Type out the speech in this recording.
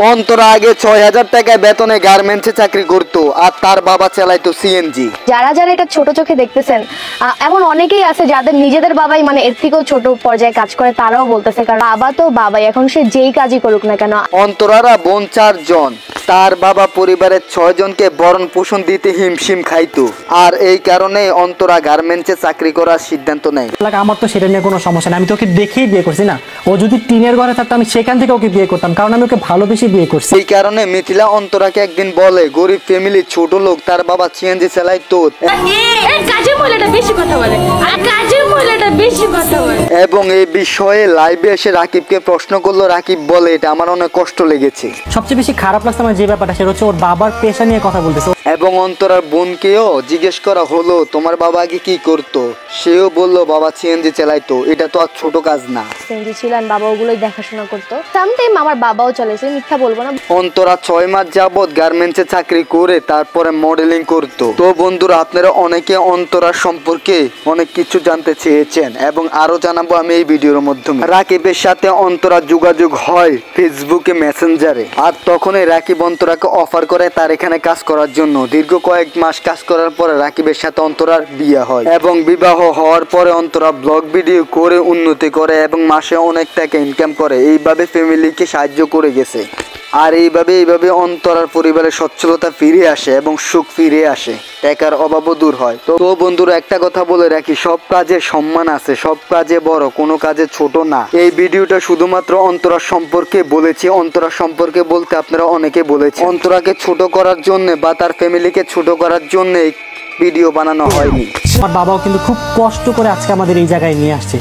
অন্তরা আগে ৬,০০০ টাকায় বেতনে গার্মেন্টসে চাকরি করতো আর তার বাবা চালাইতো সিএনজি। যারা যারা এটা ছোট চোখে দেখতেছেন, এমন অনেকেই আছে যাদের নিজেদের বাবাই মানে এর থেকেও ছোট পর্যায়ে কাজ করে, তারাও বলতেছে কারণ বাবা তো বাবাই, এখন সে যেই কাজই করুক না কেন। অন্তরারা বোন ৪ জন, তার বাবা পরিবারের ৬ জনকে ভরণ পোষণ দিতে হিমশিম খাইতো, আর এই কারণে অন্তরা গার্মেন্টসে চাকরি করার সিদ্ধান্ত নেয়। আমার তো সেটা নিয়ে কোনো সমস্যা নেই, আমি তো ওকে দেখেই বিয়ে করছি না। ও যদি টিনের ঘরে থাকতো আমি সেখান থেকে ওকে বিয়ে করতাম, কারণ আমি ওকে ভালোবেসে বিয়ে করছি। এই কারণে মিথিলা অন্তরাকে একদিন বলে, গরিব ফ্যামিলি, ছোট লোক, তার বাবা সিএনজি চালাইতো এবং এই বিষয়ে লাইভে এসে রাকিবকে প্রশ্ন করলো। রাকিব বলে, এটা আমার অনেক কষ্ট লেগেছে। সবচেয়ে বেশি খারাপ লাগছে আমার যে ব্যাপারটা, সেটা হচ্ছে ওর বাবার পেশা নিয়ে কথা বলতেছে। এবং অন্তরার বোনকেও জিজ্ঞেস করা হলো, তোমার বাবা আগে কি করতো? সেও বললো, বাবা সিএনজি চালাইতো। এটা তো আর ছোট কাজ না। সিএনজি ছিলেন, বাবা ওগুলোই দেখাশোনা করতো। সামটাইম আমার বাবাও চলেছে, মিথ্যা বলবো না। অন্তরা ৬ মাস যাবত গার্মেন্টসে চাকরি করে তারপরে মডেলিং করতো। তো বন্ধুরা, আপনারা অনেকে অন্তরার সম্পর্কে অনেক কিছু জানতে চেয়েছেন এবং আরো জানাবো আমি এই ভিডিওর মাধ্যমে। রাকিবের সাথে অন্তরা যোগাযোগ হয় ফেসবুকে মেসেঞ্জারে, আর তখনই রাকিব অন্তরাকে অফার করে তার এখানে কাজ করার জন্য। দীর্ঘ কয়েক মাস কাজ করার পরে রাকিবের সাথে অন্তরার বিয়ে হয় এবং বিবাহ হওয়ার পরে অন্তরা ব্লগ ভিডিও করে উন্নতি করে এবং মাসে অনেক টাকা ইনকাম করে। এইভাবে ফ্যামিলিকে সাহায্য করে গেছে, আর এইভাবে অন্তরার পরিবারের সচ্ছলতা ফিরে আসে এবং সুখ ফিরে আসে, টাকার অভাবও দূর হয়। তো বন্ধুরা, একটা কথা বলে রাখি, সব কাজে সম্মান আছে, সব কাজে বড়, কোনো কাজে ছোট না। এই ভিডিওটা শুধুমাত্র অন্তরার সম্পর্কে বলেছি। অন্তরার সম্পর্কে বলতে আপনারা অনেকে বলেছে, অন্তরাকে ছোট করার জন্য বা তার ফ্যামিলিকে ছোট করার জন্য ভিডিও বানানো হয়নি। আমার বাবাও কিন্তু খুব কষ্ট করে আজকে আমাদের এই জায়গায় নিয়ে আসছে।